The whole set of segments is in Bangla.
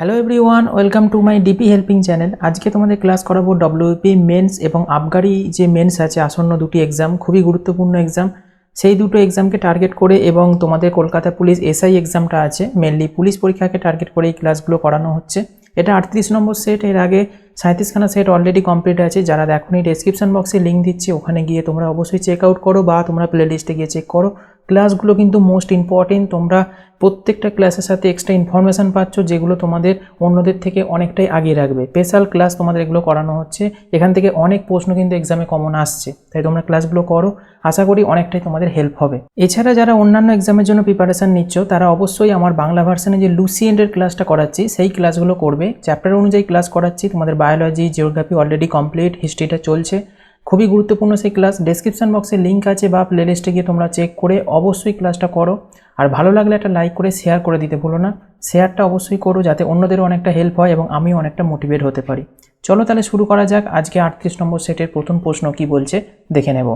Hello everyone, welcome to my DP helping channel. আজকে তোমাদের ক্লাস করাবো ডব্লিউপি মেন্স এবং আবগারি যে মেন্স আছে আসন্ন দুটি এক্সাম, খুবই গুরুত্বপূর্ণ এক্সাম। সেই দুটো এক্সামকে টার্গেট করে এবং তোমাদের কলকাতা পুলিশ এসআই এক্সামটা আছে, মেনলি পুলিশ পরীক্ষাকে টার্গেট করে এই ক্লাসগুলো করানো হচ্ছে। এটা 38 নম্বর সেট। এর আগে 37খানা সেট অলরেডি কমপ্লিট আছে। যারা দেখোনি ডেসক্রিপশন বক্সে লিঙ্ক দিচ্ছি, ওখানে গিয়ে তোমরা অবশ্যই চেক আউট করো বা তোমরা প্লে লিস্টে গিয়ে চেক করো। ক্লাসগুলো কিন্তু মোস্ট ইম্পর্টেন্ট। তোমরা প্রত্যেকটা ক্লাসের সাথে এক্সট্রা ইনফরমেশান পাচ্ছ, যেগুলো তোমাদের অন্যদের থেকে অনেকটাই আগিয়ে রাখবে। স্পেশাল ক্লাস তোমাদের এগুলো করানো হচ্ছে। এখান থেকে অনেক প্রশ্ন কিন্তু এক্সামে কমন আসছে, তাই তোমরা ক্লাসগুলো করো। আশা করি অনেকটাই তোমাদের হেল্প হবে। এছাড়া যারা অন্যান্য এক্সামের জন্য প্রিপারেশান নিচ্ছ, তারা অবশ্যই আমার বাংলা ভার্সানে যে লুসিয়েন্টের ক্লাসটা করাচ্ছি সেই ক্লাসগুলো করবে। চ্যাপ্টার অনুযায়ী ক্লাস করাচ্ছি। তোমাদের বায়োলজি, জিওগ্রাফি অলরেডি কমপ্লিট, হিস্ট্রিটা চলছে। খুবই গুরুত্বপূর্ণ সেই ক্লাস। ডেসক্রিপশন বক্সে লিঙ্ক আছে বা প্লে লিস্টে গিয়ে তোমরা চেক করে অবশ্যই ক্লাসটা করো। আর ভালো লাগলে একটা লাইক করে শেয়ার করে দিতে ভুলো না। শেয়ারটা অবশ্যই করো, যাতে অন্যদেরও অনেকটা হেল্প হয় এবং আমিও অনেকটা মোটিভেট হতে পারি। চলো তাহলে শুরু করা যাক। আজকে 38 নম্বর সেটের প্রথম প্রশ্ন কি বলছে দেখে নেব।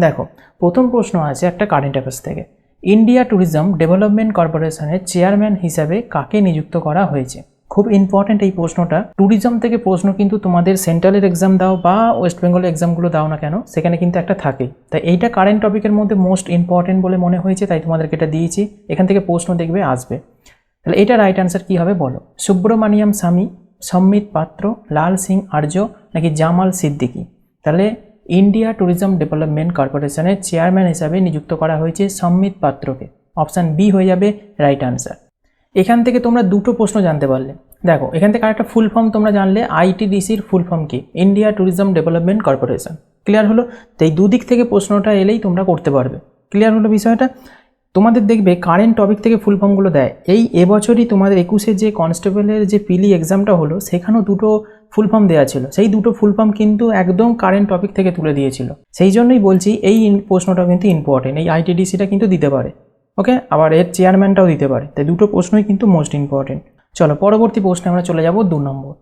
দেখো, প্রথম প্রশ্ন আছে একটা কারেন্ট অ্যাফেয়ার্স থেকে। ইন্ডিয়া ট্যুরিজম ডেভেলপমেন্ট কর্পোরেশনের চেয়ারম্যান হিসাবে কাকে নিযুক্ত করা হয়েছে? খুব ইম্পর্টেন্ট এই প্রশ্নটা। ট্যুরিজম থেকে প্রশ্ন কিন্তু তোমাদের সেন্ট্রালের এক্সাম দাও বা ওয়েস্ট বেঙ্গলের এক্সামগুলো দাও না কেন, সেখানে কিন্তু একটা থাকেই। তাই এইটা কারেন্ট টপিকের মধ্যে মোস্ট ইম্পর্টেন্ট বলে মনে হয়েছে, তাই তোমাদেরকে এটা দিয়েছি। এখান থেকে প্রশ্ন দেখবে আসবে। তাহলে এটা রাইট অ্যান্সার কী হবে বলো? সুব্রমণিয়াম স্বামী, সম্মিত পাত্র, লাল সিং আর্য নাকি জামাল সিদ্দিকী? তাহলে ইন্ডিয়া ট্যুরিজম ডেভেলপমেন্ট কর্পোরেশনের চেয়ারম্যান হিসাবে নিযুক্ত করা হয়েছে সম্মিত পাত্রকে। অপশান বি হয়ে যাবে রাইট অ্যান্সার। এখান থেকে তোমরা দুটো প্রশ্ন জানতে পারলে। দেখো, এখান থেকে আরেকটা ফুল ফর্ম তোমরা জানলে, আইটিডিসির ফুল ফর্ম কি? India tourism development corporation. Clear হলো? তো এই দুদিক থেকে প্রশ্নটা এলেই তোমরা করতে পারবে। ক্লিয়ার হলো বিষয়টা? তোমাদের দেখবে কারেন্ট টপিক থেকে ফুল ফর্মগুলো দেয়। এবছরই তোমাদের 21-এর যে কনস্টেবলের যে পিলি এক্সামটা হলো, সেখানেও দুটো ফুল ফর্ম দেওয়া ছিল। সেই দুটো ফুল ফর্ম কিন্তু একদম কারেন্ট টপিক থেকে তুলে দিয়েছিল। সেই জন্যই বলছি এই প্রশ্নটা কিন্তু ইম্পর্টেন্ট। এই আইটিডিসিটা কিন্তু দিতে পারে, ওকে, আবার এর চেয়ারম্যানটাও দিতে পারে। তাই দুটো প্রশ্নই কিন্তু মোস্ট ইম্পর্টেন্ট। চলো পরবর্তী প্রশ্নে আমরা চলে যাব 2 নম্বর।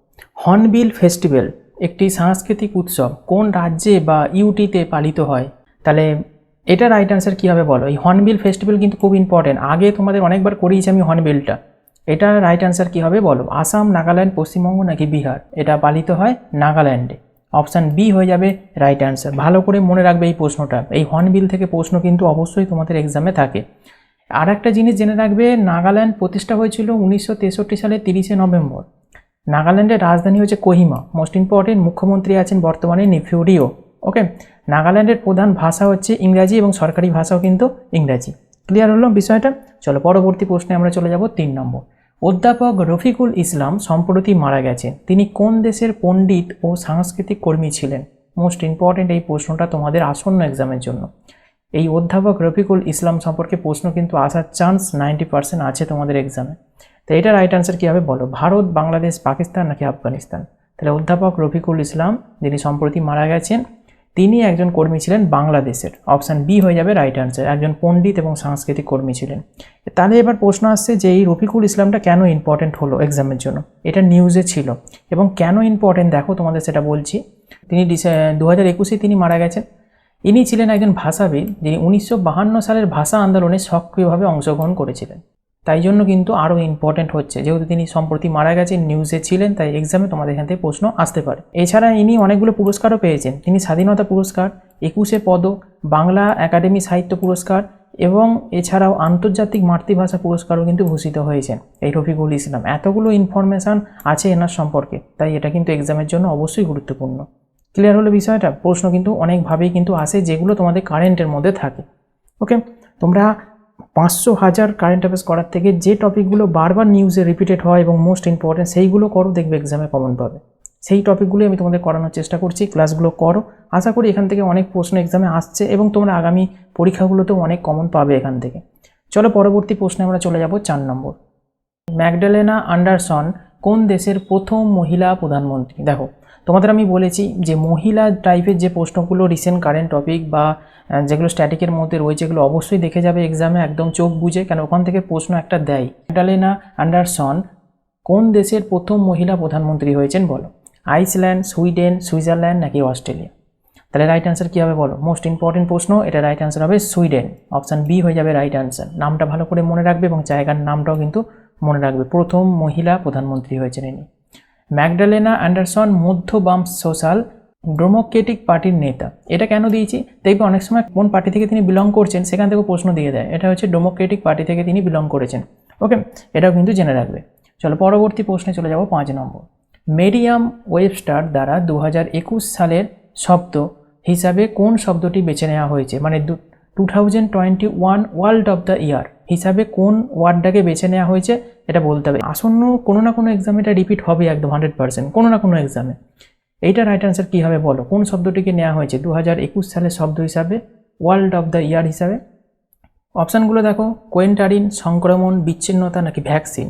হর্নবিল ফেস্টিভ্যাল একটি সাংস্কৃতিক উৎসব কোন রাজ্যে বা ইউটিতে পালিত হয়? তাহলে এটা রাইট অ্যান্সার কী হবে বলো? এই হর্নবিল ফেস্টিভ্যাল কিন্তু খুব ইম্পর্টেন্ট। আগে তোমাদের অনেকবার করিয়েছি আমি হর্নবিলটা। এটা রাইট অ্যান্সার কী হবে বলো? আসাম, নাগাল্যান্ড, পশ্চিমবঙ্গ নাকি বিহার? এটা পালিত হয় নাগাল্যান্ডে। অপশান বি হয়ে যাবে রাইট অ্যান্সার। ভালো করে মনে রাখবে এই প্রশ্নটা। এই হর্নবিল থেকে প্রশ্ন কিন্তু অবশ্যই তোমাদের এক্সামে থাকে। আর একটা জিনিস জেনে রাখবে, নাগাল্যান্ড প্রতিষ্ঠা হয়েছিল 1963 সালের 30শে নভেম্বর। নাগাল্যান্ডের রাজধানী হচ্ছে কোহিমা। মোস্ট ইম্পর্টেন্ট, মুখ্যমন্ত্রী আছেন বর্তমানে নেইফিউ রিও। ওকে, নাগাল্যান্ডের প্রধান ভাষা হচ্ছে ইংরাজি এবং সরকারি ভাষাও কিন্তু ইংরাজি। ক্লিয়ার হলো বিষয়টা? চলো পরবর্তী প্রশ্নে আমরা চলে যাব 3 নম্বর। অধ্যাপক রফিকুল ইসলাম সম্প্রতি মারা গেছেন। তিনি কোন দেশের পণ্ডিত ও সাংস্কৃতিক কর্মী ছিলেন? মোস্ট ইম্পর্টেন্ট এই প্রশ্নটা তোমাদের আসন্ন এক্সামের জন্য। এই অধ্যাপক রফিকুল ইসলাম সম্পর্কে প্রশ্ন কিন্তু আসার চান্স 90% আছে তোমাদের এক্সামে। তো এটা রাইট অ্যান্সার কী হবে বলো? ভারত, বাংলাদেশ, পাকিস্তান নাকি আফগানিস্তান? তাহলে অধ্যাপক রফিকুল ইসলাম যিনি সম্প্রতি মারা গেছেন, তিনি একজন কর্মী ছিলেন বাংলাদেশের। অপশান বি হয়ে যাবে রাইট অ্যান্সার। একজন পণ্ডিত এবং সাংস্কৃতিক কর্মী ছিলেন। তাহলে এবার প্রশ্ন আসছে যে এই রফিকুল ইসলামটা কেন ইম্পর্টেন্ট হলো এক্সামের জন্য? এটা নিউজে ছিল এবং কেন ইম্পর্টেন্ট দেখো তোমাদের সেটা বলছি। তিনি 2021-এ তিনি মারা গেছেন। ইনি ছিলেন একজন ভাষাবিদ, যিনি 1952 সালের ভাষা আন্দোলনে সক্রিয়ভাবে অংশগ্রহণ করেছিলেন। তাই জন্য কিন্তু আরও ইম্পর্টেন্ট হচ্ছে, যেহেতু তিনি সম্প্রতি মারা গেছেন, নিউজে ছিলেন, তাই এক্সামে তোমাদের এখান থেকে প্রশ্ন আসতে পারে। এছাড়া ইনি অনেকগুলো পুরস্কারও পেয়েছেন। তিনি স্বাধীনতা পুরস্কার, 21শে পদক, বাংলা একাডেমি সাহিত্য পুরস্কার এবং এছাড়াও আন্তর্জাতিক মাতৃভাষা পুরস্কারও কিন্তু ভূষিত হয়েছেন এই রফিকুল ইসলাম। এতগুলো ইনফরমেশান আছে এনার সম্পর্কে, তাই এটা কিন্তু এক্সামের জন্য অবশ্যই গুরুত্বপূর্ণ। ক্লিয়ার হলো বিষয়টা? প্রশ্ন কিন্তু অনেকভাবেই কিন্তু আসে, যেগুলো তোমাদের কারেন্টের মধ্যে থাকে। ওকে, তোমরা 500,000 কারেন্ট অ্যাফেয়ার্স করার থেকে যে টপিকগুলো বারবার নিউজে রিপিটেড হয় এবং মোস্ট ইম্পর্টেন্ট, সেইগুলো করো, দেখবে এক্সামে কমন পাবে। সেই টপিকগুলোই আমি তোমাদের করানোর চেষ্টা করছি। ক্লাসগুলো করো, আশা করি এখান থেকে অনেক প্রশ্ন এক্সামে আসছে এবং তোমরা আগামী পরীক্ষাগুলোতেও অনেক কমন পাবে এখান থেকে। চলো পরবর্তী প্রশ্নে আমরা চলে যাব 4 নম্বর। ম্যাগডালেনা অ্যান্ডারসন কোন দেশের প্রথম মহিলা প্রধানমন্ত্রী? দেখো, তোমাদের আমি বলেছি যে মহিলা টাইপের যে প্রশ্নগুলো রিসেন্ট কারেন্ট টপিক বা যেগুলো স্ট্যাটিকের মধ্যে রয়েছে, এগুলো অবশ্যই দেখে যাবে এক্সামে একদম চোখ বুঝে, কেন ওখান থেকে প্রশ্ন একটা দেয়। ম্যাগডালেনা অ্যান্ডারসন কোন দেশের প্রথম মহিলা প্রধানমন্ত্রী হয়েছেন বলো? আইসল্যান্ড, সুইডেন, সুইজারল্যান্ড নাকি অস্ট্রেলিয়া? তাহলে রাইট অ্যান্সার কী হবে বলো? মোস্ট ইম্পর্টেন্ট প্রশ্ন, এটা রাইট অ্যান্সার হবে সুইডেন। অপশান বি হয়ে যাবে রাইট অ্যান্সার। নামটা ভালো করে মনে রাখবে এবং জায়গার নামটাও কিন্তু মনে রাখবে, প্রথম মহিলা প্রধানমন্ত্রী হয়েছেন ইনি। ম্যাগডালেনা অ্যান্ডারসন মধ্য বাম সোশ্যাল ডেমোক্রেটিক পার্টির নেতা। এটা কেন দিয়েছি দেখবে, অনেক সময় কোন পার্টি থেকে তিনি বিলং করছেন সেখান থেকে প্রশ্ন দিয়ে দেয়। এটা হচ্ছে ডেমোক্রেটিক পার্টি থেকে তিনি বিলং করেছেন। ওকে, এটাও কিন্তু জেনে রাখবে। চলো পরবর্তী প্রশ্নে চলে যাব 5 নম্বর। মেরিয়াম ওয়েবস্টার দ্বারা 2021 সালের শব্দ হিসাবে কোন শব্দটি বেছে নেওয়া হয়েছে, মানে 2021 ওয়ার্ল্ড অফ দ্য ইয়ার হিসাবে কোন ওয়ার্ডটাকে বেছে নেওয়া হয়েছে এটা বলতে হবে। আসন্ন কোনো না কোনো এক্সামে এটা রিপিট হবে একদম 100%, কোনো না কোনো এক্সামে। এইটা রাইট অ্যান্সার কী হবে বলো, কোন শব্দটিকে নেওয়া হয়েছে 2021 সালের শব্দ হিসাবে ওয়ার্ল্ড অফ দ্য ইয়ার হিসাবে? অপশানগুলো দেখো, কোয়েন্টারিন, সংক্রমণ, বিচ্ছিন্নতা নাকি ভ্যাকসিন।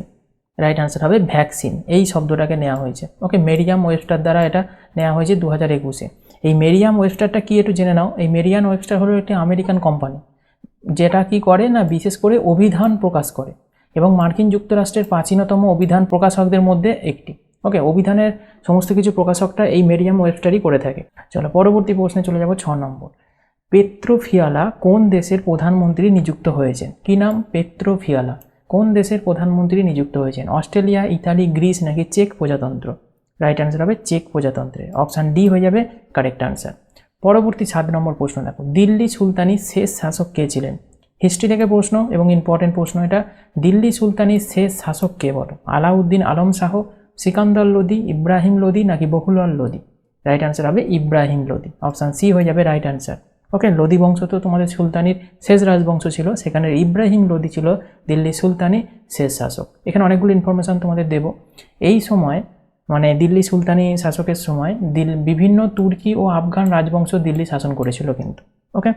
রাইট অ্যান্সার হবে ভ্যাকসিন, এই শব্দটাকে নেওয়া হয়েছে। ওকে, মেরিয়াম ওয়েবস্টার দ্বারা এটা নেওয়া হয়েছে 2021-এ। এই মেরিয়াম ওয়েবস্টারটা কি একটু জেনে নাও। এই মেরিয়াম ওয়েবস্টার হলো একটি আমেরিকান কোম্পানি, যেটা কি করে না বিশেষ করে অভিধান প্রকাশ করে এবং মার্কিন যুক্তরাষ্ট্রের প্রাচীনতম অভিধান প্রকাশকদের মধ্যে একটি। ওকে, অভিধানের সমস্ত কিছু প্রকাশকটা এই মেরিয়াম ওয়েবস্টারই করে থাকে। চলো পরবর্তী প্রশ্নে চলে যাব 6 নম্বর। পেত্রো ফিয়ালা কোন দেশের প্রধানমন্ত্রী নিযুক্ত হয়েছেন? কি নাম? পেত্রো ফিয়ালা কোন দেশের প্রধানমন্ত্রী নিযুক্ত হয়েছেন? অস্ট্রেলিয়া, ইতালি, গ্রিস নাকি চেক প্রজাতন্ত্র? রাইট অ্যান্সার হবে চেক প্রজাতন্ত্রে। অপশান ডি হয়ে যাবে কারেক্ট অ্যান্সার। পরবর্তী 7 নম্বর প্রশ্ন দেখো, দিল্লি সুলতানির শেষ শাসক কে ছিলেন? হিস্ট্রি থেকে প্রশ্ন এবং ইম্পর্টেন্ট প্রশ্ন এটা। দিল্লি সুলতানির শেষ শাসক কে বলো? আলাউদ্দিন আলম শাহ, সিকান্দার লোদি, ইব্রাহিম লোদি নাকি বকুলাল লোদি? রাইট অ্যান্সার হবে ইব্রাহিম লোদি। অপশান সি হয়ে যাবে রাইট অ্যান্সার। ওকে, লোদি বংশ তো তোমাদের সুলতানির শেষ রাজবংশ ছিল, সেখানে ইব্রাহিম লোদি ছিল দিল্লি সুলতানি শেষ শাসক। এখানে অনেকগুলো ইনফরমেশান তোমাদের দেব। এই সময় মানে দিল্লি সুলতানি শাসকের সময় বিভিন্ন তুর্কি ও আফগান রাজবংশ দিল্লি শাসন করেছিল কিন্তু। ওকে,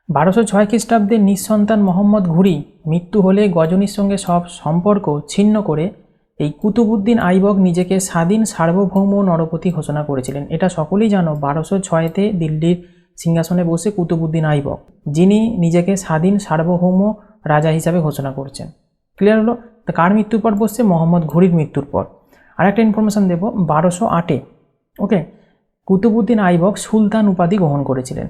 1206 খ্রিস্টাব্দে নিঃসন্তান মোহাম্মদ ঘুরি মৃত্যু হলে গজনীর সঙ্গে সব সম্পর্ক ছিন্ন করে এই কুতুবউদ্দিন আইবক নিজেকে স্বাধীন সার্বভৌম নরপতি ঘোষণা করেছিলেন। এটা সকলেই জানো, 1206-তে দিল্লির সিংহাসনে বসে কুতুবউদ্দিন আইবক, যিনি নিজেকে স্বাধীন সার্বভৌম রাজা হিসাবে ঘোষণা করছেন। ক্লিয়ার হলো? তো কার মৃত্যুর পর বসছে? মোহাম্মদ ঘুরির মৃত্যুর পর। আর একটা ইনফরমেশান দেব, 1208-এ ওকে কুতুবউদ্দিন আইবক সুলতান উপাধি গ্রহণ করেছিলেন।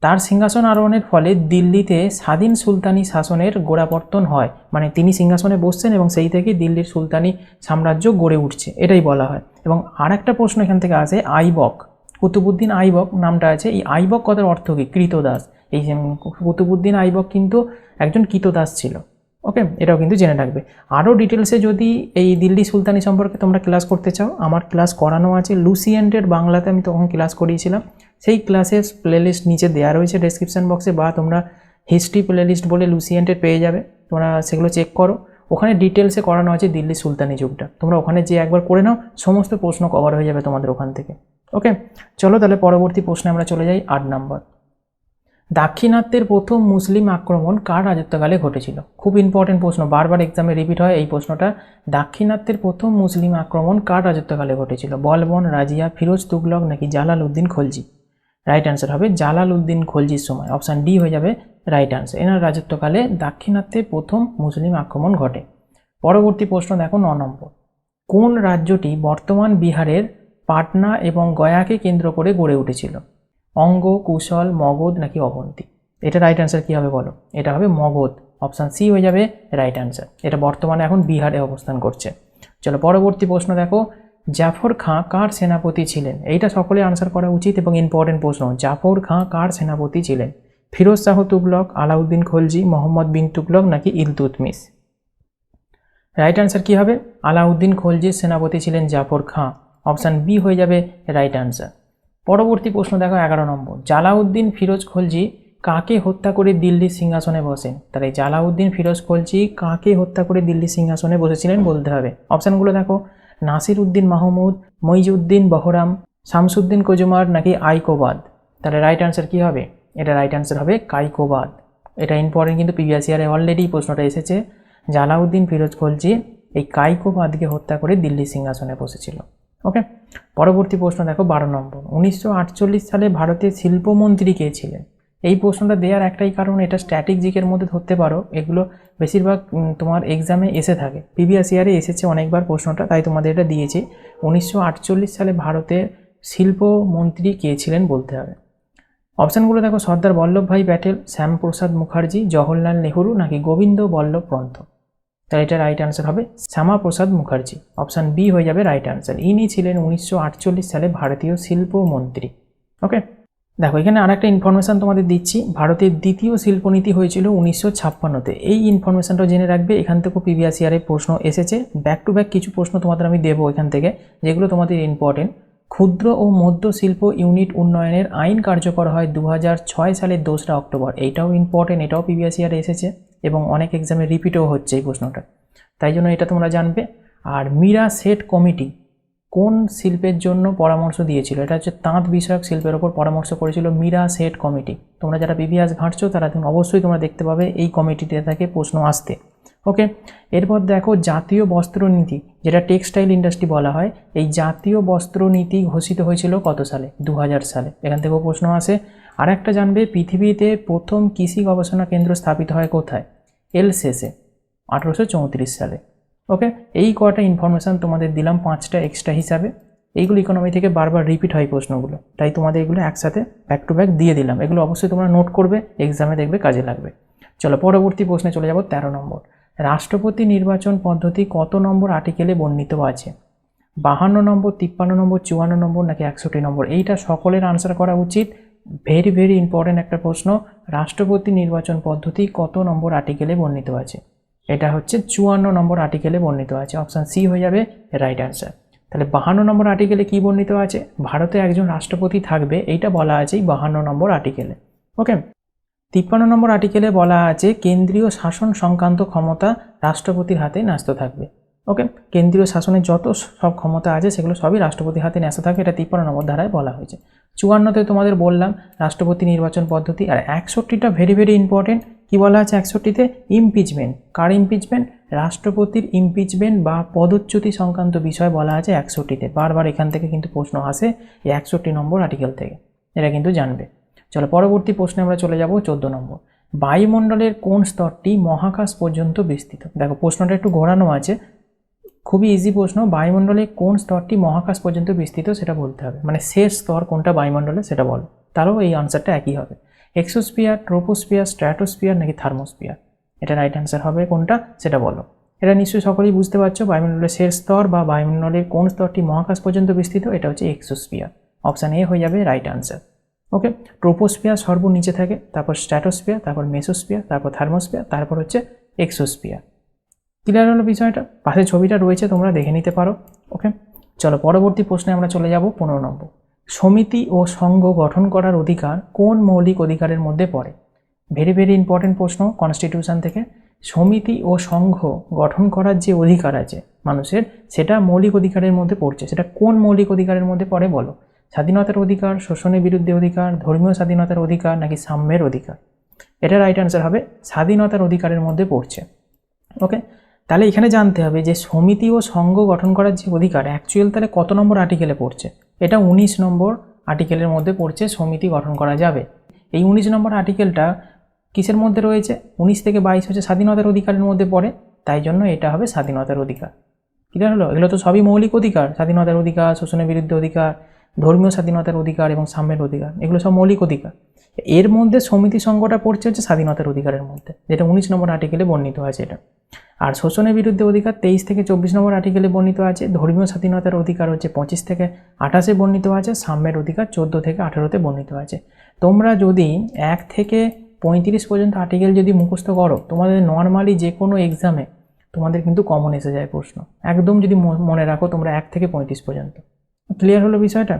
তার সিংহাসন আরোহণের ফলে দিল্লিতে স্বাধীন সুলতানি শাসনের গোড়াপত্তন হয়, মানে তিনি সিংহাসনে বসছেন এবং সেই থেকে দিল্লির সুলতানি সাম্রাজ্য গড়ে উঠছে, এটাই বলা হয়। এবং আর একটা প্রশ্ন এখান থেকে আসে, আইবক, কুতুবউদ্দিন আইবক নামটা আছে, এই আইবক কথার অর্থ কী? কৃতদাস। এই কুতুবউদ্দিন আইবক কিন্তু একজন কৃতদাস ছিল। ওকে, এটাও কিন্তু জেনে রাখবে। আরও ডিটেলসে যদি এই দিল্লি সুলতানি সম্পর্কে তোমরা ক্লাস করতে চাও, আমার ক্লাস করানো আছে লুসিয়েন্টের বাংলাতে, আমি তখন ক্লাস করিয়েছিলাম। সেই ক্লাসের প্লেলিস্ট নিচে দেওয়া রয়েছে ডেসক্রিপশন বক্সে, বা তোমরা হিস্ট্রি প্লেলিস্ট বলে লুসিয়েন্টের পেয়ে যাবে, তোমরা সেগুলো চেক করো। ওখানে ডিটেলসে করানো আছে দিল্লি সুলতানি যুগটা, তোমরা ওখানে যে একবার করে নাও, সমস্ত প্রশ্ন কভার হয়ে যাবে তোমাদের ওখান থেকে। ওকে, চলো তাহলে পরবর্তী প্রশ্নে আমরা চলে যাই 8 নম্বর। দাক্ষিণাত্যের প্রথম মুসলিম আক্রমণ কার রাজত্বকালে ঘটেছিল? খুব ইম্পর্টেন্ট প্রশ্ন, বারবার এক্সামে রিপিট হয় এই প্রশ্নটা। দাক্ষিণাত্যের প্রথম মুসলিম আক্রমণ কার রাজত্বকালে ঘটেছিল? বলবন, রাজিয়া, ফিরোজ তুগলক নাকি জালাল উদ্দিন খলজি? রাইট অ্যান্সার হবে জালাল উদ্দিন খলজির সময়। অপশান ডি হয়ে যাবে রাইট অ্যান্সার। এনার রাজত্বকালে দাক্ষিণাত্যে প্রথম মুসলিম আক্রমণ ঘটে। পরবর্তী প্রশ্ন দেখো 9 নম্বর। কোন রাজ্যটি বর্তমান বিহারের পাটনা এবং গয়াকে কেন্দ্র করে গড়ে উঠেছিল? অঙ্গ, কুশল, মগধ নাকি অবন্তী? এটা রাইট অ্যান্সার কী হবে বলো? এটা হবে মগধ। অপশান সি হয়ে যাবে রাইট অ্যান্সার। এটা বর্তমানে এখন বিহারে অবস্থান করছে। চলো পরবর্তী প্রশ্ন দেখো, জাফর খাঁ কার সেনাপতি ছিলেন? এইটা সকলে আনসার করা উচিত এবং ইম্পর্টেন্ট প্রশ্ন। জাফর খাঁ কার সেনাপতি ছিলেন? ফিরোজ শাহ তুগলক, আলাউদ্দিন খলজি, মোহাম্মদ বিন তুগলক নাকি ইলতুৎমিশ? রাইট অ্যান্সার কী হবে? আলাউদ্দিন খলজির সেনাপতি ছিলেন জাফর খাঁ। অপশান বি হয়ে যাবে রাইট অ্যান্সার। পরবর্তী প্রশ্ন দেখো 11 নম্বর। জালাউদ্দিন ফিরোজ খলজি কাকে হত্যা করে দিল্লির সিংহাসনে বসেন? তাহলে জালাউদ্দিন ফিরোজ খলজি কাকে হত্যা করে দিল্লির সিংহাসনে বসেছিলেন বলতে হবে। অপশানগুলো দেখো, নাসির উদ্দিন মাহমুদ, মইজউদ্দিন বহরাম, শামসুদ্দিন কজুমার নাকি আইকোবাদ? তাহলে রাইট অ্যান্সার কী হবে? এটা রাইট অ্যান্সার হবে কাইকোবাদ। এটা ইম্পর্টেন্ট, কিন্তু প্রিভিয়াস ইয়ারে অলরেডি প্রশ্নটা এসেছে। জালাউদ্দিন ফিরোজ খলজি এই কাইকোবাদকে হত্যা করে দিল্লির সিংহাসনে বসেছিল। ওকে, পরবর্তী প্রশ্ন দেখো 12 নম্বর। 1948 সালে ভারতের শিল্পমন্ত্রী কে ছিলেন? এই প্রশ্নটা দেওয়ার একটাই কারণ, এটা স্ট্যাটিক জিকের মধ্যে ধরতে পারো, এগুলো বেশিরভাগ তোমার এক্সামে এসে থাকে, প্রিভিয়াস ইয়ারে এসেছে অনেকবার প্রশ্নটা, তাই তোমাদের এটা দিয়েছি। 1948 সালে ভারতের শিল্পমন্ত্রী কে ছিলেন বলতে হবে। অপশানগুলো দেখো, সর্দার বল্লভভাই প্যাটেল, শ্যামপ্রসাদ মুখার্জি, জওহরলাল নেহরু নাকি গোবিন্দ বল্লভ পন্ত? তাহলে এটা রাইট অ্যান্সার হবে শ্যামাপ্রসাদ মুখার্জি। অপশান বি হয়ে যাবে রাইট অ্যান্সার। ইনি ছিলেন 1948 সালে ভারতীয় শিল্পমন্ত্রী। ওকে, দেখো এখানে আর একটা ইনফরমেশান তোমাদের দিচ্ছি। ভারতের দ্বিতীয় শিল্পনীতি হয়েছিল 1956-তে। এই ইনফরমেশানটাও জেনে রাখবে, এখান থেকেও প্রিভিয়াস ইয়ারে প্রশ্ন এসেছে। ব্যাক টু ব্যাক কিছু প্রশ্ন তোমাদের আমি দেবো এখান থেকে, যেগুলো তোমাদের ইম্পর্টেন্ট। ক্ষুদ্র ও মধ্য শিল্প ইউনিট উন্নয়নের আইন কার্যকর হয় 2006 সালের 2রা অক্টোবর। এইটাও ইম্পর্টেন্ট, এটাও প্রিভিয়াস ইয়ারে এসেছে এবং অনেক এক্সামে রিপিটও হচ্ছে এই প্রশ্নটা, তাই জন্য এটা তোমরা জানবে। আর মীরা সেট কমিটি কোন শিল্পের জন্য পরামর্শ দিয়েছিল? এটা হচ্ছে তাঁত বিষয়ক শিল্পের ওপর পরামর্শ করেছিল মীরা সেট কমিটি। তোমরা যারা প্রিভিয়াস ঘাঁটছো তারা অবশ্যই তোমরা দেখতে পাবে এই কমিটিতে থেকে প্রশ্ন আসতে। ওকে, এরপর দেখো জাতীয় বস্ত্র নীতি, যেটা টেক্সটাইল ইন্ডাস্ট্রি বলা হয়, এই জাতীয় বস্ত্র নীতি ঘোষিত হয়েছিল কত সালে? 2000 সালে। এখান থেকেও প্রশ্ন আসে। আর একটা জানবে, পৃথিবীতে প্রথম কৃষি গবেষণা কেন্দ্র স্থাপিত হয় কোথায়? এলসেসে, 1834 সালে। ওকে, এই কটা ইনফরমেশান তোমাদের দিলাম 5টা এক্সট্রা হিসাবে। এইগুলো ইকোনমি থেকে বারবার রিপিট হয় প্রশ্নগুলো, তাই তোমাদের এগুলো একসাথে ব্যাক টু ব্যাক দিয়ে দিলাম। এগুলো অবশ্যই তোমরা নোট করবে, এক্সামে দেখবে কাজে লাগবে। চলো পরবর্তী প্রশ্নে চলে যাব। 13 নম্বর, রাষ্ট্রপতি নির্বাচন পদ্ধতি কত নম্বর আর্টিকেলে বর্ণিত আছে? 52 নম্বর, 53 নম্বর, 54 নম্বর নাকি 61 নম্বর? এইটা সকলের আনসার করা উচিত। ভেরি ভেরি ইম্পর্টেন্ট একটা প্রশ্ন। রাষ্ট্রপতি নির্বাচন পদ্ধতি কত নম্বর আর্টিকেলে বর্ণিত আছে? এটা হচ্ছে 54 নম্বর আর্টিকেলে বর্ণিত আছে। অপশান সি হয়ে যাবে রাইট অ্যান্সার। তাহলে 52 নম্বর আর্টিকেলে কি বর্ণিত আছে? ভারতে একজন রাষ্ট্রপতি থাকবে, এইটা বলা আছে 52 নম্বর আর্টিকেলে। ওকে, 53 নম্বর আর্টিকেলে বলা আছে কেন্দ্রীয় শাসন সংক্রান্ত ক্ষমতা রাষ্ট্রপতির হাতে ন্যস্ত থাকবে। ওকে, কেন্দ্রীয় শাসনের যত সব ক্ষমতা আছে সেগুলো সবই রাষ্ট্রপতির হাতে ন্যস্ত থাকবে, এটা 53 নম্বর ধারায় বলা হয়েছে। 54তে তোমাদের বললাম রাষ্ট্রপতি নির্বাচন পদ্ধতি। আর 61টা ভেরি ভেরি ইম্পর্টেন্ট। কি বলা আছে 61তে? ইমপিচমেন্ট। কার ইমপিচমেন্ট? রাষ্ট্রপতির ইমপিচমেন্ট বা পদচ্যুতি সংক্রান্ত বিষয় বলা আছে 61তে। বারবার এখান থেকে কিন্তু প্রশ্ন আসে এই 61 নম্বর আর্টিকেল থেকে, এটা কিন্তু জানবে। চলো পরবর্তী প্রশ্নে আমরা চলে যাব। 14 নম্বর, বায়ুমণ্ডলের কোন স্তরটি মহাকাশ পর্যন্ত বিস্তৃত? দেখো প্রশ্নটা একটু ঘোরানো আছে, খুবই ইজি প্রশ্ন। বায়ুমণ্ডলের কোন স্তরটি মহাকাশ পর্যন্ত বিস্তৃত সেটা বলতে হবে, মানে শেষ স্তর কোনটা বায়ুমণ্ডলে সেটা বলো। তারও এই আনসারটা একই হবে। এক্সোস্ফিয়ার, ট্রোপোস্ফিয়ার, স্ট্র্যাটোস্ফিয়ার নাকি থার্মোস্ফিয়ার? এটা রাইট অ্যান্সার হবে কোনটা সেটা বলো। এটা নিশ্চয়ই সকলেই বুঝতে পারছো, বায়ুমণ্ডলের শেষ স্তর বা বায়ুমণ্ডলের কোন স্তরটি মহাকাশ পর্যন্ত বিস্তৃত, এটা হচ্ছে এক্সোস্ফিয়ার। অপশান এ হয়ে যাবে রাইট অ্যান্সার। ওকে, ট্রোপোস্ফিয়ার সর্বনিচে থাকে, তারপর স্ট্র্যাটোস্ফিয়ার, তারপর মেসোস্ফিয়ার, তারপর থার্মোস্ফিয়ার, তারপর হচ্ছে এক্সোস্ফিয়ার। ক্লিয়ার হলো বিষয়টা? পাশে ছবিটা রয়েছে, তোমরা দেখে নিতে পারো। ওকে, চলো পরবর্তী প্রশ্নে আমরা চলে যাব। 15 নম্বর, সমিতি ও সংঘ গঠন করার অধিকার কোন মৌলিক অধিকারের মধ্যে পড়ে? ভেরি ভেরি ইম্পর্টেন্ট প্রশ্ন কনস্টিটিউশন থেকে। সমিতি ও সংঘ গঠন করার যে অধিকার আছে মানুষের, সেটা মৌলিক অধিকারের মধ্যে পড়ছে। সেটা কোন মৌলিক অধিকারের মধ্যে পড়ে বলো? স্বাধীনতার অধিকার, শোষণের বিরুদ্ধে অধিকার, ধর্মীয় স্বাধীনতার অধিকার নাকি সাম্যের অধিকার? এটা রাইট অ্যান্সার হবে স্বাধীনতার অধিকারের মধ্যে পড়ছে। ওকে, তাহলে এখানে জানতে হবে যে সমিতি ও সংঘ গঠন করার যে অধিকার অ্যাকচুয়াল তাহলে কত নম্বর আর্টিকেলে পড়ছে? এটা 19 নম্বর আর্টিকেলের মধ্যে পড়ছে, সমিতি গঠন করা যাবে। এই 19 নম্বর আর্টিকেলটা কিসের মধ্যে রয়েছে? 19 থেকে 22 হচ্ছে স্বাধীনতার অধিকারের মধ্যে পড়ে, তাই জন্য এটা হবে স্বাধীনতার অধিকার। ক্লিয়ার হলো? এগুলো তো সবই মৌলিক অধিকার, স্বাধীনতার অধিকার, শোষণের বিরুদ্ধে অধিকার, ধর্মীয় স্বাধীনতার অধিকার এবং সাম্যের অধিকার, এগুলো সব মৌলিক অধিকার। এর মধ্যে সমিতি সংঘটা পড়ছে হচ্ছে স্বাধীনতার অধিকারের মধ্যে, যেটা 19 নম্বর আর্টিকেলে বর্ণিত আছে এটা। আর শোষণের বিরুদ্ধে অধিকার 23 থেকে 24 নম্বর আর্টিকেলে বর্ণিত আছে। ধর্মীয় স্বাধীনতার অধিকার হচ্ছে 25 থেকে 28-এ বর্ণিত আছে। সাম্যের অধিকার 14 থেকে 18-তে বর্ণিত আছে। তোমরা যদি 1 থেকে 35 পর্যন্ত আর্টিকেল যদি মুখস্থ করো, তোমাদের নর্মালি যে কোনো এক্সামে তোমাদের কিন্তু কমন এসে যায় প্রশ্ন, একদম যদি মনে রাখো তোমরা 1 থেকে 35 পর্যন্ত। ক্লিয়ার হলো বিষয়টা?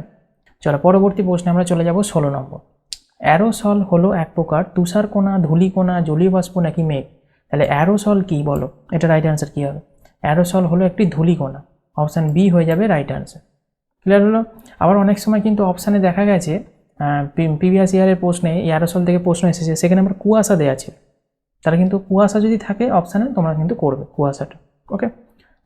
চলো পরবর্তী প্রশ্নে আমরা চলে যাব। 16 নম্বর, অ্যারোসল হলো এক প্রকার তুষারকণা, ধূলিকণা, জলীয় বাষ্প নাকি মেঘ? তাহলে অ্যারোসল কি বলো? এটা রাইট অ্যান্সার কি হবে? অ্যারোসল হলো একটি ধূলিকণা। অপশান বি হয়ে যাবে রাইট অ্যান্সার। ক্লিয়ার হলো? আবার অনেক সময় কিন্তু অপশানে দেখা গেছে প্রিভিয়াস ইয়ারের প্রশ্নে অ্যারোসল থেকে প্রশ্ন এসেছে, সেখানে আমরা কুয়াশা দেওয়া ছিল। তাহলে কিন্তু কুয়াশা যদি থাকে অপশানে তোমরা কিন্তু করবে কুয়াশাটা। ওকে,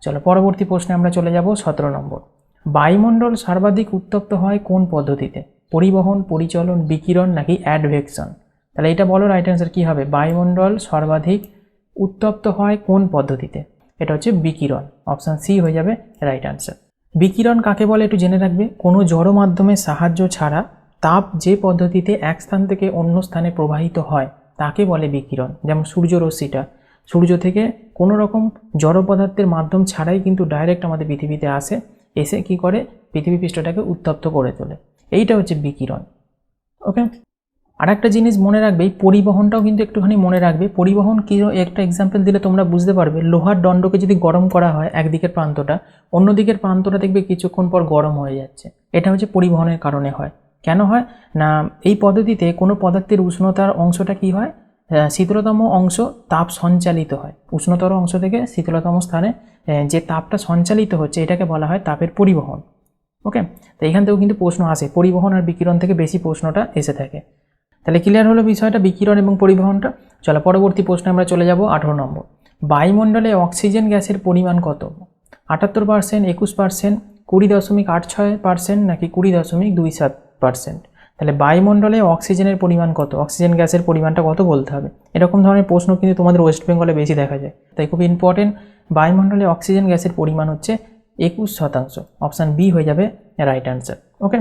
চলো পরবর্তী প্রশ্নে আমরা চলে যাব। 17 নম্বর, বায়ুমণ্ডল সর্বাধিক উত্তপ্ত হয় কোন পদ্ধতিতে? পরিবহন, পরিচলন, বিকিরণ নাকি অ্যাডভেকশন? তাহলে এটা বলো রাইট অ্যান্সার কী হবে? বায়ুমণ্ডল সর্বাধিক উত্তপ্ত হয় কোন পদ্ধতিতে? এটা হচ্ছে বিকিরণ। অপশান সি হয়ে যাবে রাইট অ্যান্সার। বিকিরণ কাকে বলে একটু জেনে রাখবে। কোনো জড় মাধ্যমের সাহায্য ছাড়া তাপ যে পদ্ধতিতে এক স্থান থেকে অন্য স্থানে প্রবাহিত হয় তাকে বলে বিকিরণ। যেমন সূর্যরশ্মিটা, সূর্য থেকে কোনো রকম জড় পদার্থের মাধ্যম ছাড়াই কিন্তু ডাইরেক্ট আমাদের পৃথিবীতে আসে, এসে কি করে পৃথিবী পৃষ্ঠটাকে উত্তপ্ত করে তোলে। এইটা হচ্ছে বিকিরণ। ওকে, আর একটা জিনিস মনে রাখবে, এই পরিবহনটাও কিন্তু একটুখানি মনে রাখবে। পরিবহন কি, একটা এক্সাম্পল দিলে তোমরা বুঝতে পারবে। লোহার দণ্ডকে যদি গরম করা হয় একদিকের প্রান্তটা, অন্য দিকের প্রান্তটা দেখবে কিছুক্ষণ পর গরম হয়ে যাচ্ছে। এটা হচ্ছে পরিবহনের কারণে হয়। কেন হয় না, এই পদ্ধতিতে কোনো পদার্থের উষ্ণতার অংশটা কি হয়, শীতলতম অংশ তাপ সঞ্চালিত হয়। উষ্ণতর অংশ থেকে শীতলতম স্থানে যে তাপটা সঞ্চালিত হচ্ছে এটাকে বলা হয় তাপের পরিবহন। ওকে, তো এখান থেকেও কিন্তু প্রশ্ন আসে, পরিবহন আর বিকিরণ থেকে বেশি প্রশ্নটা এসে থাকে। তাহলে ক্লিয়ার হলো বিষয়টা, বিকিরণ এবং পরিবহনটা। চলো পরবর্তী প্রশ্নে আমরা চলে যাব 18 নম্বর। বায়ুমণ্ডলে অক্সিজেন গ্যাসের পরিমাণ কত? 78%, 21%, 20.86% নাকি 20.27%? তাহলে বায়ুমণ্ডলে অক্সিজেনের পরিমাণ কত, অক্সিজেন গ্যাসের পরিমাণটা কত বলতে হবে। এরকম ধরনের প্রশ্ন কিন্তু তোমাদের ওয়েস্ট বেঙ্গলে বেশি দেখা যায়, তাই খুব ইম্পর্টেন্ট। বায়ুমণ্ডলে অক্সিজেন গ্যাসের পরিমাণ হচ্ছে 21%। অপশান বি হয়ে যাবে রাইট অ্যান্সার। ওকে,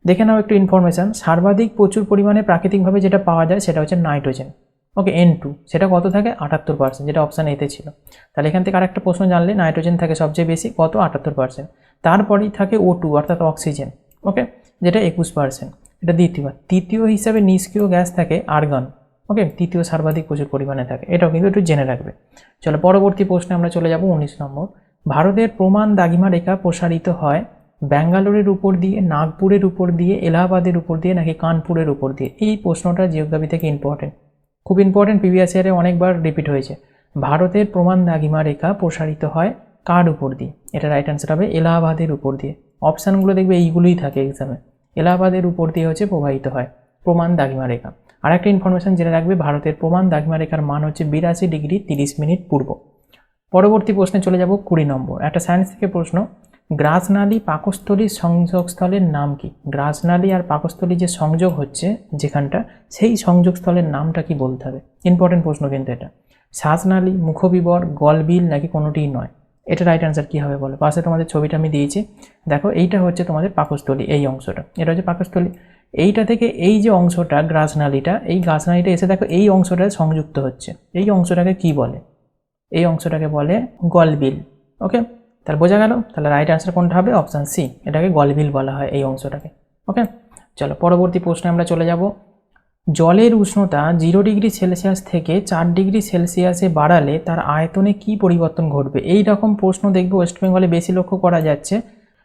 দেখে নাও একটু ইনফরমেশান। সর্বাধিক প্রচুর পরিমাণে প্রাকৃতিকভাবে যেটা পাওয়া যায় সেটা হচ্ছে নাইট্রোজেন। ওকে, N2, সেটা কত থাকে 78%, যেটা অপশান এতে ছিল। তাহলে এখান থেকে আরেকটা প্রশ্ন জানলে, নাইট্রোজেন থাকে সবচেয়ে বেশি, কত 78%। তারপরেই থাকে O2 অর্থাৎ অক্সিজেন, ওকে, যেটা 21%, এটা দ্বিতীয়। তৃতীয় হিসাবে নিষ্ক্রিয় গ্যাস থাকে আর্গন। ওকে, তৃতীয় সর্বাধিক প্রচুর পরিমাণে থাকে, এটাও কিন্তু একটু জেনে রাখবে। চলো পরবর্তী প্রশ্নে আমরা চলে যাব 19 নম্বর। ভারতের প্রমাণ দাগিমা রেখা প্রসারিত হয় ব্যাঙ্গালোরের উপর দিয়ে, নাগপুরের উপর দিয়ে, এলাহাবাদের উপর দিয়ে নাকি কানপুরের উপর দিয়ে? এই প্রশ্নটা জিওগ্রাফি থেকে ইম্পর্টেন্ট, খুব ইম্পর্টেন্ট, প্রিভিয়াস ইয়ারে অনেকবার রিপিট হয়েছে। ভারতের প্রমাণ দাগিমা রেখা প্রসারিত হয় কার উপর দিয়ে? এটা রাইট অ্যান্সার হবে এলাহাবাদের উপর দিয়ে। অপশানগুলো দেখবে এইগুলোই থাকে এক্সামে, এলাহাবাদের উপর দিয়ে হচ্ছে প্রবাহিত হয় প্রমাণ দাগিমা রেখা। আর একটা ইনফরমেশন জেনে রাখবে, ভারতের প্রমাণ দাগিমা রেখার মান হচ্ছে 82 ডিগ্রি 30 মিনিট পূর্ব। পরবর্তী প্রশ্নে চলে যাব 20 নম্বর। একটা সায়েন্স থেকে প্রশ্ন, গ্রাসনালী পাকস্থলীর সংযোগস্থলের নাম কি? গ্রাসনালী আর পাকস্থলী যে সংযোগ হচ্ছে যেখানটা, সেই সংযোগস্থলের নামটা কি বলতে হবে। ইম্পর্টেন্ট প্রশ্ন কিন্তু এটা। শ্বাসনালী, মুখবিবর, গলবিল নাকি কোনোটিই নয়? এটা রাইট অ্যান্সার কী হবে বলো। পাশে তোমাদের ছবিটা আমি দিয়েছি, দেখো এইটা হচ্ছে তোমাদের পাকস্থলী, এই অংশটা, এটা হচ্ছে পাকস্থলী। এইটা থেকে এই যে অংশটা গ্রাসনালীটা, এই গ্রাসনালীটা এসে দেখো এই অংশটা সংযুক্ত হচ্ছে, এই অংশটাকে কি বলে? এই অংশটাকে বলে গলবিল। ওকে, তাহলে বোঝা গেল। তাহলে রাইট অ্যান্সার কোনটা হবে? অপশান সি, এটাকে গলবিল বলা হয় এই অংশটাকে। ওকে, চলো পরবর্তী প্রশ্নে আমরা চলে যাব। জলের উষ্ণতা 0 ডিগ্রি সেলসিয়াস থেকে 4 ডিগ্রি সেলসিয়াসে বাড়ালে তার আয়তনে কি পরিবর্তন ঘটবে? এই রকম প্রশ্ন দেখবে ওয়েস্ট বেঙ্গলে বেশি লক্ষ্য করা যাচ্ছে।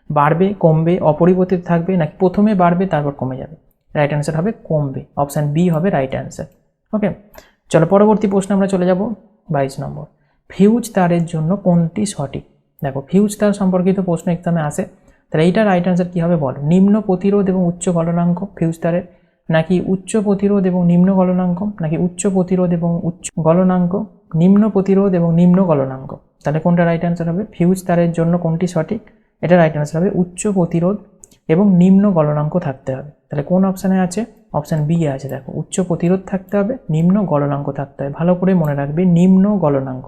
বাড়বে, কমবে, অপরিবর্তিত থাকবে নাকি প্রথমে বাড়বে তারপর কমে যাবে? রাইট অ্যান্সার হবে কমবে, অপশান বি হবে রাইট অ্যান্সার। ওকে, চলো পরবর্তী প্রশ্নে আমরা চলে যাব 22 নম্বর। ফিউজ তারের জন্য কোনটি সঠিক? দেখো ফিউজ তার সম্পর্কিত প্রশ্ন এক্সামে আসে, তাহলে এইটা রাইট অ্যান্সার কী হবে বলো। নিম্ন প্রতিরোধ এবং উচ্চ গলনাঙ্ক ফিউজ তারের, নাকি উচ্চ প্রতিরোধ এবং নিম্ন গলনাঙ্ক, নাকি উচ্চ প্রতিরোধ এবং উচ্চ গলনাঙ্ক, নিম্ন প্রতিরোধ এবং নিম্ন গলনাঙ্ক? তাহলে কোনটা রাইট অ্যান্সার হবে? ফিউজ তারের জন্য কোনটি সঠিক? এটা রাইট অ্যান্সার হবে উচ্চ প্রতিরোধ এবং নিম্ন গলনাঙ্ক থাকতে হবে। তাহলে কোন অপশানে আছে? অপশান বি আছে, দেখো উচ্চ প্রতিরোধ থাকতে হবে, নিম্ন গলনাঙ্ক থাকতে হবে। ভালো করে মনে রাখবে, নিম্ন গলনাঙ্ক।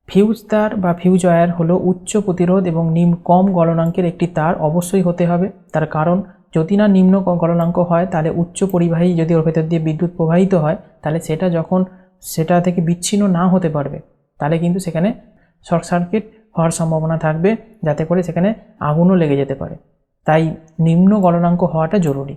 ফিউজ তার বা ফিউজ ওয়্যার হলো উচ্চ প্রতিরোধ এবং কম গলনাঙ্কের একটি তার অবশ্যই হতে হবে। তার কারণ, যদি না নিম্ন গলনাঙ্ক হয় তাহলে উচ্চ পরিবাহী যদি ওর ভেতর দিয়ে বিদ্যুৎ প্রবাহিত হয়, তাহলে সেটা যখন সেটা থেকে বিচ্ছিন্ন না হতে পারবে, তাহলে কিন্তু সেখানে শর্ট সার্কিট হওয়ার সম্ভাবনা থাকবে, যাতে করে সেখানে আগুনও লেগে যেতে পারে। তাই নিম্ন গলনাঙ্ক হওয়াটা জরুরি।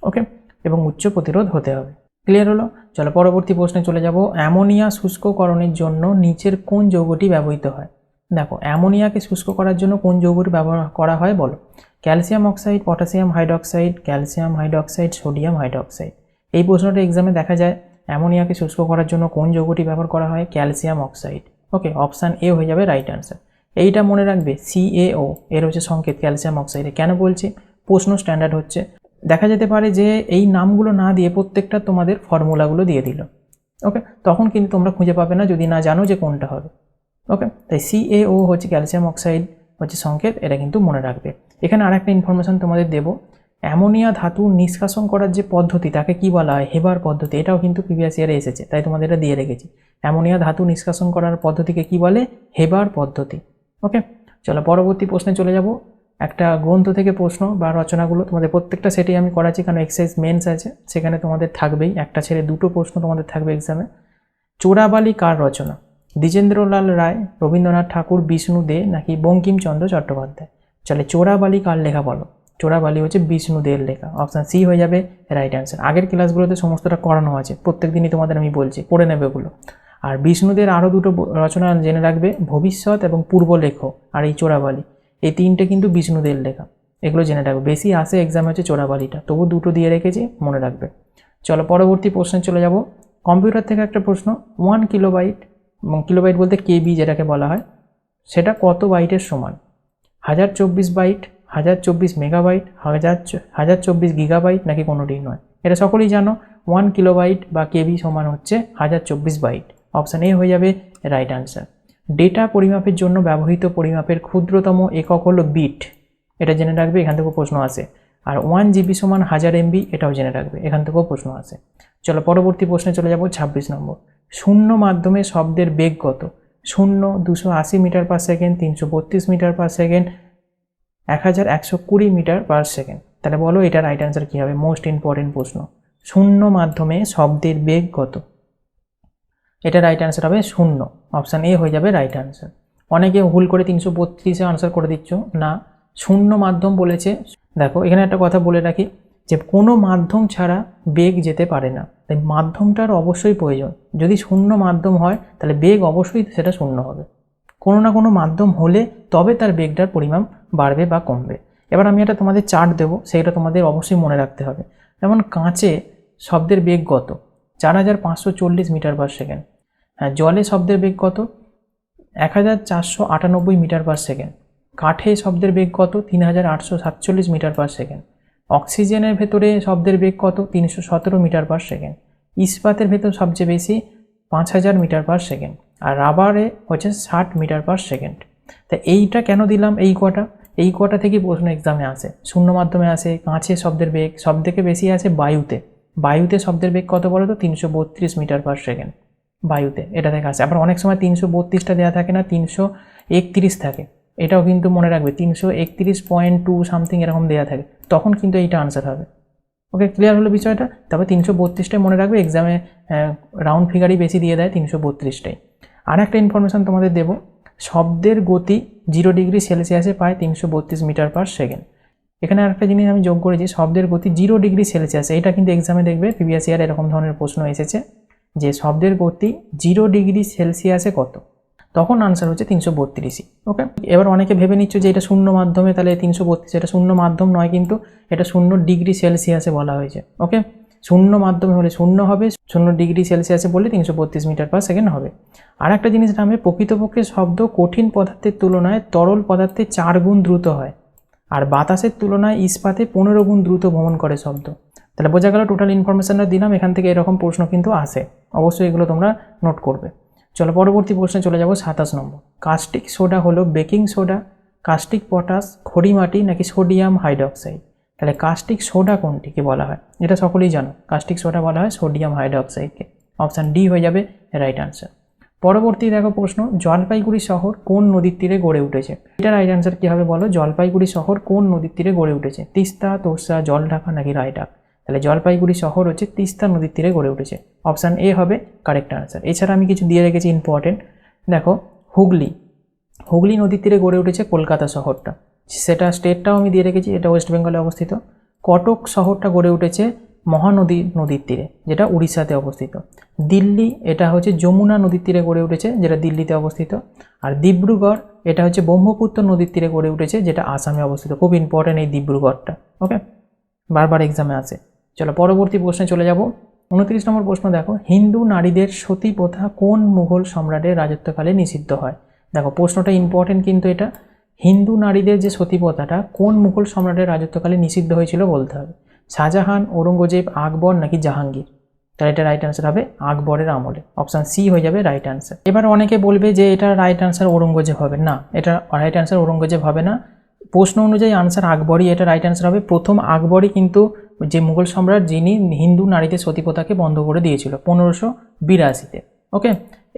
ওকে, এবং উচ্চ প্রতিরোধ হতে হবে। ক্লিয়ার হলো? চলো পরবর্তী প্রশ্নে চলে যাব। অ্যামোনিয়া শুষ্ককরণের জন্য নিচের কোন যৌগটি ব্যবহৃত হয়? দেখো অ্যামোনিয়াকে শুষ্ক করার জন্য কোন যৌগটি ব্যবহার করা হয় বলো। Calcium oxide, potassium hydroxide, calcium hydroxide, sodium hydroxide? এই প্রশ্নটা এক্সামে দেখা যায়। অ্যামোনিয়াকে শুষ্ক করার জন্য কোন যৌগটি ব্যবহার করা হয়? Calcium oxide. Okay, option A হয়ে যাবে রাইট অ্যান্সার। এইটা মনে রাখবে, CaO এর হচ্ছে সংকেত ক্যালসিয়াম অক্সাইডে। কেন বলছি? প্রশ্ন স্ট্যান্ডার্ড হচ্ছে, দেখা যেতে পারে যে এই নামগুলো না দিয়ে প্রত্যেকটা তোমাদের ফর্মুলাগুলো দিয়ে দিল। ওকে, তখন কিন্তু তোমরা খুঁজে পাবে না যদি না জানো যে কোনটা হবে। ওকে, তাই CaO হচ্ছে ক্যালসিয়াম অক্সাইড হচ্ছে সংকেত, এটা কিন্তু মনে রাখবে। এখানে আর একটা ইনফরমেশন তোমাদের দেব, অ্যামোনিয়া ধাতু নিষ্কাশন করার যে পদ্ধতি তাকে কি বলা হয়? হেবার পদ্ধতি। এটাও কিন্তু প্রিভিয়াস ইয়ারে এসেছে, তাই তোমাদের এটা দিয়ে রেখেছি। অ্যামোনিয়া ধাতু নিষ্কাশন করার পদ্ধতিকে কি বলে? হেবার পদ্ধতি। ওকে, চলো পরবর্তী প্রশ্নে চলে যাব। একটা গ্রন্থ থেকে প্রশ্ন বা রচনাগুলো তোমাদের প্রত্যেকটা সেটেই আমি করাচ্ছি, কারণ এক্সারসাইজ মেন্স আছে, সেখানে তোমাদের থাকবেই, একটা ছেড়ে দুটো প্রশ্ন তোমাদের থাকবে এক্সামে। চোরাবালি কার রচনা? দ্বিজেন্দ্রলাল রায়, রবীন্দ্রনাথ ঠাকুর, বিষ্ণু দে নাকি বঙ্কিমচন্দ্র চট্টোপাধ্যায়? চলে চোরাবালি কার লেখা বলো? চোরাবালি হচ্ছে বিষ্ণু দের লেখা। অপশান সি হয়ে যাবে রাইট অ্যান্সার। আগের ক্লাসগুলোতে সমস্তটা করানো আছে, প্রত্যেক দিনই তোমাদের আমি বলছি, পড়ে নেবে ওগুলো। আর বিষ্ণুদের আরও দুটো রচনা জেনে রাখবে, ভবিষ্যৎ এবং পূর্বলেখ আর এই চোরাবালি, এই তিনটে কিন্তু বিষ্ণুদের লেখা, এগুলো জেনে রাখবে। বেশি আসে এক্সামে হচ্ছে চোরাবালিটা, তবু দুটো দিয়ে রেখেছি, মনে রাখবে। চলো পরবর্তী প্রশ্নে চলে যাব। কম্পিউটার থেকে একটা প্রশ্ন, 1 কিলোবাইট, এবং কিলোবাইট বলতে কেবি যেটাকে বলা হয়, সেটা কত বাইটের সমান? 1024 বাইট, 1024 মেগাবাইট, 1024 গিগাবাইট নাকি কোনোটিই নয়? এটা সকলেই জানো, 1 কিলোবাইট বা কেবি সমান হচ্ছে 1024 বাইট। অপশান এ হয়ে যাবে রাইট আনসার। ডেটা পরিমাপের জন্য ব্যবহৃত পরিমাপের ক্ষুদ্রতম একক হলো বিট, এটা জেনে রাখবে, এখান থেকেও প্রশ্ন আসে। আর 1 জিবি সমান 1000 MB, এটাও জেনে রাখবে, এখান থেকেও প্রশ্ন আসে। চলো পরবর্তী প্রশ্নে চলে যাব। 26 নম্বর, শূন্য মাধ্যমে শব্দের বেগ কত? 0 280 metre per second, 332 metre per second, 1120 metre per second. তাহলে বলো এটা রাইট অ্যান্সার কী হবে? মোস্ট ইম্পর্টেন্ট প্রশ্ন, শূন্য মাধ্যমে শব্দের বেগ কত? এটা রাইট অ্যান্সার হবে 0। অপশান এ হয়ে যাবে রাইট অ্যান্সার। অনেকে ভুল করে 332-এ আনসার করে দিচ্ছ, না, শূন্য মাধ্যম বলেছে। দেখো এখানে একটা কথা বলে রাখি, যে কোনো মাধ্যম ছাড়া বেগ যেতে পারে না, তাই মাধ্যমটার অবশ্যই প্রয়োজন। যদি শূন্য মাধ্যম হয় তাহলে বেগ অবশ্যই সেটা শূন্য হবে, কোনো না কোনো মাধ্যম হলে তবে তার বেগটার পরিমাণ বাড়বে বা কমবে। এবার আমি একটা তোমাদের চার্ট দেবো, সেইটা তোমাদের অবশ্যই মনে রাখতে হবে। যেমন কাঁচে শব্দের বেগ কত? 4540 মিটার পার সেকেন্ড। হ্যাঁ, জলে শব্দের বেগ কত? 1498 মিটার পার সেকেন্ড। কাঠে শব্দের বেগ কত? 3847 মিটার পার সেকেন্ড। অক্সিজেনের ভেতরে শব্দের বেগ কত? 317 মিটার পার সেকেন্ড। ইস্পাতের ভেতর সবচেয়ে বেশি 5000 মিটার পার সেকেন্ড। আর রাবারে হচ্ছে 60 মিটার পার সেকেন্ড। তা এইটা কেন দিলাম? এই কটা থেকেই প্রশ্ন এক্সামে আসে, শূন্য মাধ্যমে আসে, কাঁচে শব্দের বেগ সব থেকে বেশি আসে বায়ুতে শব্দের বেগ কত বলো তো? 332 মিটার পার সেকেন্ড বায়ুতে, এটা থেকে আসে। আবার অনেক সময় 332টা দেওয়া থাকে না, 331 থাকে, এটাও কিন্তু মনে রাখবে, 331.2 সামথিং এরকম দেওয়া থাকে, তখন কিন্তু এইটা আনসার হবে। ওকে, ক্লিয়ার হলো বিষয়টা? তবে 332টাই মনে রাখবে, এক্সামে রাউন্ড ফিগারই বেশি দিয়ে দেয় 332টাই। আর একটা ইনফরমেশান তোমাদের দেবো, শব্দের গতি 0 ডিগ্রি সেলসিয়াসে পায় 332 মিটার পার সেকেন্ড। এখানে আরেকটা জিনিস আমি যোগ করেছি, শব্দের গতি 0 ডিগ্রি সেলসিয়াসে, এটা কিন্তু এক্সামে দেখবে প্রিভিয়াস ইয়ার এরকম ধরনের প্রশ্ন এসেছে, যে শব্দের গতি 0 ডিগ্রি সেলসিয়াসে কত, তখন আনসার হচ্ছে 332। ওকে, এবার অনেকে ভেবে নিচ্ছ যে এটা শূন্য মাধ্যমে, তাহলে 332, এটা শূন্য মাধ্যম নয়, কিন্তু এটা 0 ডিগ্রি সেলসিয়াসে বলা হয়েছে। ওকে, শূন্য মাধ্যমে হলে 0 হবে, 0 ডিগ্রি সেলসিয়াসে বললে 332 মিটার পার সেকেন্ড হবে। আর একটা জিনিস জানবে, প্রকৃতপক্ষে শব্দ কঠিন পদার্থের তুলনায় তরল পদার্থে 4 গুণ দ্রুত হয়, আর বাতাসের তুলনায় ইস্পাতে 15 গুণ দ্রুত ভ্রমণ করে শব্দ। তাহলে বোঝা গেল, টোটাল ইনফরমেশনটা দিলাম, এখান থেকে এরকম প্রশ্ন কিন্তু আসে, অবশ্যই এগুলো তোমরা নোট করবে। চলো পরবর্তী প্রশ্নে চলে যাব। 27 নম্বর, কাস্টিক সোডা হলো বেকিং সোডা, কাস্টিক পটাশ, খড়িমাটি নাকি সোডিয়াম হাইড্রোক্সাইড? তাহলে কাস্টিক সোডা কোনটিকে বলা হয়? এটা সকলেই জানো, কাস্টিক সোডা বলা হয় সোডিয়াম হাইড্রোক্সাইডকে। অপশান ডি হয়ে যাবে রাইট আনসার। পরবর্তী দেখো প্রশ্ন, জলপাইগুড়ি শহর কোন নদীর তীরে গড়ে উঠেছে? এটা রাইট আনসার কী হবে বলো? জলপাইগুড়ি শহর কোন নদীর তীরে গড়ে উঠেছে? তিস্তা, তোর্সা, জলঢাকা নাকি রায়ডাক? তাহলে জলপাইগুড়ি শহর হচ্ছে তিস্তা নদীর তীরে গড়ে উঠেছে। অপশান এ হবে কারেক্ট আনসার। এছাড়া আমি কিছু দিয়ে রেখেছি ইম্পর্টেন্ট, দেখো হুগলি নদীর তীরে গড়ে উঠেছে কলকাতা শহরটা, সেটা স্টেটটাও আমি দিয়ে রেখেছি, এটা ওয়েস্ট বেঙ্গলে অবস্থিত। কটক শহরটা গড়ে উঠেছে মহানদী নদীর তীরে, যেটা উড়িষ্যাতে অবস্থিত। দিল্লি, এটা হচ্ছে যমুনা নদীর তীরে গড়ে উঠেছে, যেটা দিল্লিতে অবস্থিত। আর ডিব্রুগড়, এটা হচ্ছে ব্রহ্মপুত্র নদীর তীরে গড়ে উঠেছে, যেটা আসামে অবস্থিত। খুব ইম্পর্টেন্ট এই ডিব্রুগড়টা, ওকে, বারবার এক্সামে আসে। চলো পরবর্তী প্রশ্নে চলে যাব। 29 নম্বর প্রশ্ন দেখো, হিন্দু নারীদের সতী প্রথা কোন মুঘল সম্রাটের রাজত্বকালে নিষিদ্ধ হয়? দেখো প্রশ্নটা ইম্পর্টেন্ট, কিন্তু এটা হিন্দু নারীদের যে সতী প্রথাটা কোন মুঘল সম্রাটের রাজত্বকালে নিষিদ্ধ হয়েছিল বলতে হবে। শাহজাহান, ঔরঙ্গজেব, আকবর নাকি জাহাঙ্গীর? তাহলে এটা রাইট আনসার হবে আকবরের আমলে। অপশান সি হয়ে যাবে রাইট আনসার। এবার অনেকে বলবে যে এটা রাইট আনসার ঔরঙ্গজেব হবে, না, এটা রাইট আনসার ঔরঙ্গজেব হবে না। প্রশ্ন অনুযায়ী আনসার আকবরই, এটা রাইট আনসার হবে। প্রথম আকবরই কিন্তু যে মুঘল সম্রাট, যিনি হিন্দু নারীদের সতীপ্রথাকে বন্ধ করে দিয়েছিল 1582-তে। ওকে,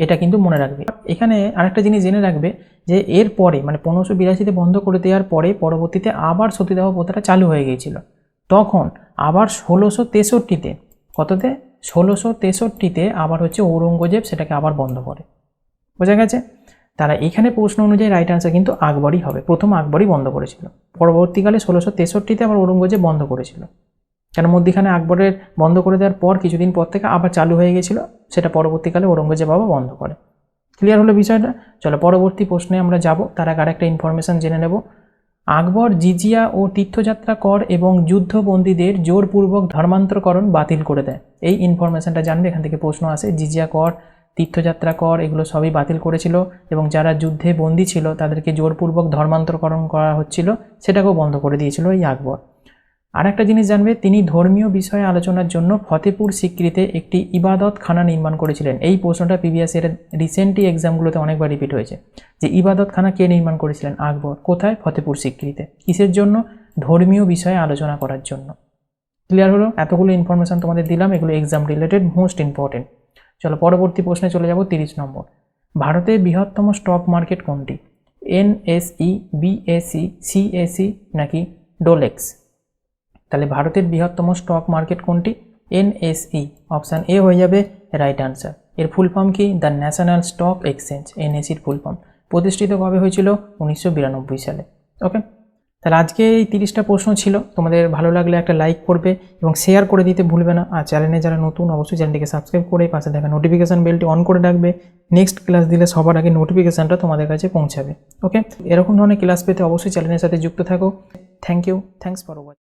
এটা কিন্তু মনে রাখবে। এখানে আরেকটা জিনিস জেনে রাখবে, যে এর পরে মানে 1582-তে বন্ধ করে দেওয়ার পরে পরবর্তীতে আবার সতীদাহ প্রথাটা চালু হয়ে গিয়েছিল। তখন আবার 1663-তে, কততে? 1663-তে আবার হচ্ছে ঔরঙ্গজেব সেটাকে আবার বন্ধ করে। বোঝা গেছে? তারা এখানে প্রশ্ন অনুযায়ী রাইট আনসার কিন্তু আকবরই হবে। প্রথম আকবরই বন্ধ করেছিল, পরবর্তীকালে 1663-তে আবার ঔরঙ্গজেব বন্ধ করেছিল। কেন মধ্যিখানে আকবরের বন্ধ করে দেওয়ার পর কিছুদিন পর থেকে আবার চালু হয়ে গেছিলো, সেটা পরবর্তীকালে ঔরঙ্গজেব আবার বন্ধ করে। ক্লিয়ার হলো বিষয়টা? চলো পরবর্তী প্রশ্নে আমরা যাব, তার আগে আরেকটা ইনফরমেশন জেনে নেব। আকবর জিজিয়া ও তীর্থযাত্রা কর এবং যুদ্ধবন্দীদের জোরপূর্বক ধর্মান্তরকরণ বাতিল করে দেয়। এই ইনফরমেশনটা জানবে, এখান থেকে প্রশ্ন আসে। জিজিয়া কর, তীর্থযাত্রা কর এগুলো সবই বাতিল করেছিল এবং যারা যুদ্ধে বন্দী ছিল তাদেরকে জোরপূর্বক ধর্মান্তরকরণ করা হচ্ছিল, সেটাকেও বন্ধ করে দিয়েছিল এই আকবর। আর একটা জিনিস জানবে, তিনি ধর্মীয় বিষয়ে আলোচনার জন্য ফতেপুর সিক্রিতে একটি ইবাদতখানা নির্মাণ করেছিলেন। এই প্রশ্নটা প্রিভিয়াস ইয়ারের রিসেন্টলি এক্সামগুলোতে অনেকবার রিপিট হয়েছে, যে ইবাদতখানা কে নির্মাণ করেছিলেন? আকবর। কোথায়? ফতেপুর সিক্রিতে। কিসের জন্য? ধর্মীয় বিষয়ে আলোচনা করার জন্য। ক্লিয়ার হলো? এতগুলো ইনফরমেশন তোমাদের দিলাম, এগুলো এক্সাম রিলেটেড, মোস্ট ইম্পর্টেন্ট। চলো পরবর্তী প্রশ্নে চলে যাব, 30 নম্বর। ভারতের বৃহত্তম স্টক মার্কেট কোনটি? NSE, BSE, CSE নাকি ডোলেক্স? তাহলে ভারতের বৃহত্তম স্টক মার্কেট কোনটি? NSE। অপশান এ হয়ে যাবে রাইট আনসার। এর ফুল ফর্ম কি? The National Stock Exchange. NSEর ফুল ফর্ম। প্রতিষ্ঠিত কবে হয়েছিল? 1992 সালে। ওকে, তাহলে আজকে এই 30টা প্রশ্ন ছিল। তোমাদের ভালো লাগলে একটা লাইক করবে এবং শেয়ার করে দিতে ভুলবে না। আর চ্যানেলে যারা নতুন, অবশ্যই চ্যানেলটিকে সাবস্ক্রাইব করে পাশে থাকা নোটিফিকেশান বেলটি অন করে রাখবে। নেক্সট ক্লাস দিলে সবার আগে নোটিফিকেশানটা তোমাদের কাছে পৌঁছাবে। ওকে, এরকম ধরনের ক্লাস পেতে অবশ্যই চ্যানেলের সাথে যুক্ত থাকো। Thank you, thanks for watching.